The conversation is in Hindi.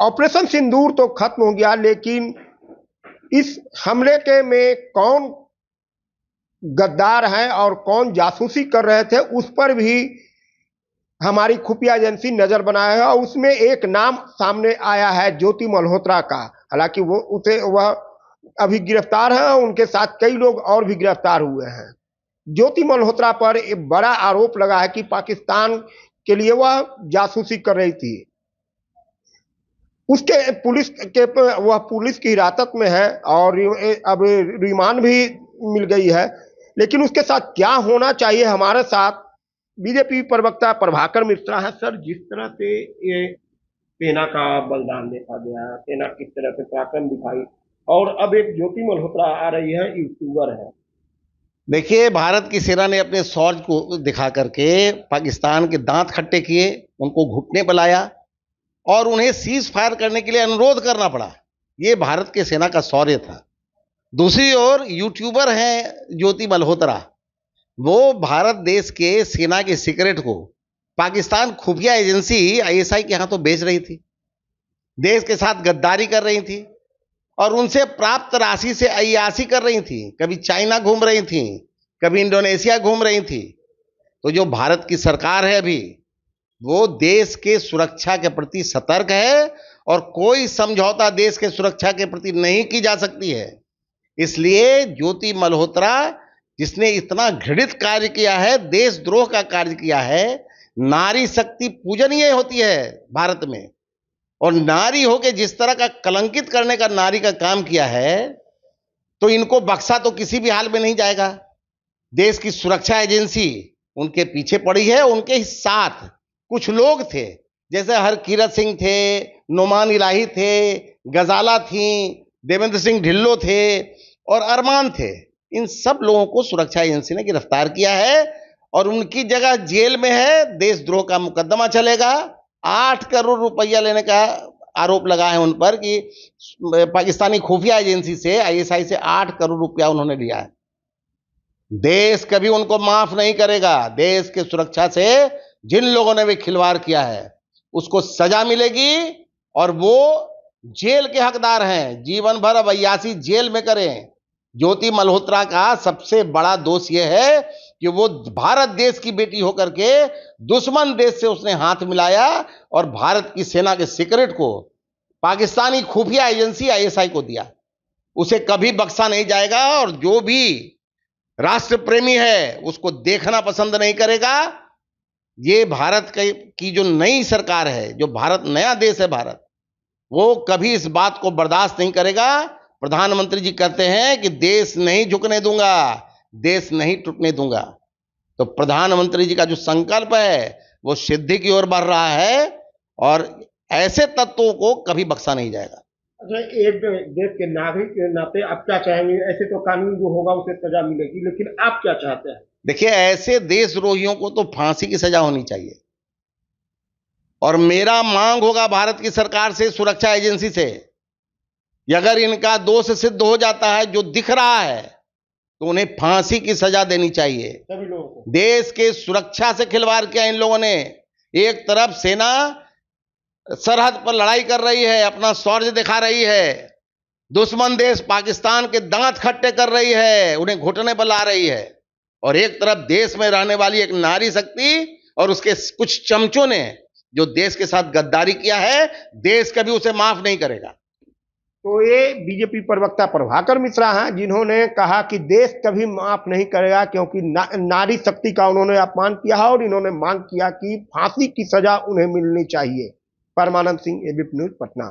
ऑपरेशन सिंदूर तो खत्म हो गया, लेकिन इस हमले के में कौन गद्दार हैं और कौन जासूसी कर रहे थे, उस पर भी हमारी खुफिया एजेंसी नजर बनाए है। और उसमें एक नाम सामने आया है ज्योति मल्होत्रा का। हालांकि वह अभी गिरफ्तार है, उनके साथ कई लोग और भी गिरफ्तार हुए हैं। ज्योति मल्होत्रा पर एक बड़ा आरोप लगा है कि पाकिस्तान के लिए वह जासूसी कर रही थी। उसके वह पुलिस की हिरासत में है और अब रिमांड भी मिल गई है। लेकिन उसके साथ क्या होना चाहिए, हमारे साथ बीजेपी प्रवक्ता प्रभाकर मिश्रा है। सर, जिस तरह से ये सेना का बलिदान देखा गया, सेना किस तरह से पराक्रम दिखाई, और अब एक ज्योति मल्होत्रा आ रही है, यूट्यूबर है। देखिए, भारत की सेना ने अपने शौर्य को दिखा करके पाकिस्तान के दांत खट्टे किए, उनको घुटने पर लाया और उन्हें सीज फायर करने के लिए अनुरोध करना पड़ा। ये भारत के सेना का शौर्य था। दूसरी ओर यूट्यूबर हैं ज्योति मल्होत्रा, वो भारत देश के सेना के सीक्रेट को पाकिस्तान खुफिया एजेंसी आईएसआई के हाथों बेच रही थी, देश के साथ गद्दारी कर रही थी और उनसे प्राप्त राशि से अय्याशी कर रही थी। कभी चाइना घूम रही थी, कभी इंडोनेशिया घूम रही थी। तो जो भारत की सरकार है अभी, वो देश के सुरक्षा के प्रति सतर्क है और कोई समझौता देश के सुरक्षा के प्रति नहीं की जा सकती है। इसलिए ज्योति मल्होत्रा, जिसने इतना घृणित कार्य किया है, देशद्रोह का कार्य किया है, नारी शक्ति पूजनीय होती है भारत में, और नारी होके जिस तरह का कलंकित करने का नारी का काम किया है, तो इनको बख्शा तो किसी भी हाल में नहीं जाएगा। देश की सुरक्षा एजेंसी उनके पीछे पड़ी है। उनके साथ कुछ लोग थे, जैसे हरकीरत सिंह थे, नोमान इलाही थे, गजाला थी, देवेंद्र सिंह ढिल्लो थे और अरमान थे। इन सब लोगों को सुरक्षा एजेंसी ने गिरफ्तार किया है और उनकी जगह जेल में है। देशद्रोह का मुकदमा चलेगा। 8 करोड़ रुपया लेने का आरोप लगा है उन पर कि पाकिस्तानी खुफिया एजेंसी से, आईएसआई से 8 करोड़ रुपया उन्होंने लिया है। देश कभी उनको माफ नहीं करेगा। देश के सुरक्षा से जिन लोगों ने भी खिलवाड़ किया है, उसको सजा मिलेगी और वो जेल के हकदार हैं। जीवन भर अब अय्याशी जेल में करें। ज्योति मल्होत्रा का सबसे बड़ा दोष यह है कि वो भारत देश की बेटी होकर के दुश्मन देश से उसने हाथ मिलाया और भारत की सेना के सीक्रेट को पाकिस्तानी खुफिया एजेंसी आईएसआई को दिया। उसे कभी बख्शा नहीं जाएगा और जो भी राष्ट्र प्रेमी है उसको देखना पसंद नहीं करेगा। ये भारत की जो नई सरकार है, जो भारत नया देश है भारत, वो कभी इस बात को बर्दाश्त नहीं करेगा। प्रधानमंत्री जी कहते हैं कि देश नहीं झुकने दूंगा, देश नहीं टूटने दूंगा। तो प्रधानमंत्री जी का जो संकल्प है वो सिद्धि की ओर बढ़ रहा है और ऐसे तत्वों को कभी बख्शा नहीं जाएगा। अच्छा, एक देश के नागरिक के नाते आप क्या चाहेंगे? ऐसे तो कानून जो होगा उसे सजा मिलेगी, लेकिन आप क्या चाहते हैं? देखिए, ऐसे देशद्रोहियों को तो फांसी की सजा होनी चाहिए और मेरा मांग होगा भारत की सरकार से, सुरक्षा एजेंसी से, अगर इनका दोष सिद्ध हो जाता है जो दिख रहा है, तो उन्हें फांसी की सजा देनी चाहिए। सभी लोगों को। देश के सुरक्षा से खिलवाड़ किया इन लोगों ने। एक तरफ सेना सरहद पर लड़ाई कर रही है, अपना शौर्य दिखा रही है, दुश्मन देश पाकिस्तान के दांत खट्टे कर रही है, उन्हें घुटने पर ला रही है, और एक तरफ देश में रहने वाली एक नारी शक्ति और उसके कुछ चमचों ने जो देश के साथ गद्दारी किया है, देश कभी उसे माफ नहीं करेगा। तो ये बीजेपी प्रवक्ता प्रभाकर मिश्रा हैं, जिन्होंने कहा कि देश कभी माफ नहीं करेगा, क्योंकि नारी शक्ति का उन्होंने अपमान किया है और इन्होंने मांग किया कि फांसी की सजा उन्हें मिलनी चाहिए। परमानंद सिंह, एबीपी न्यूज, पटना।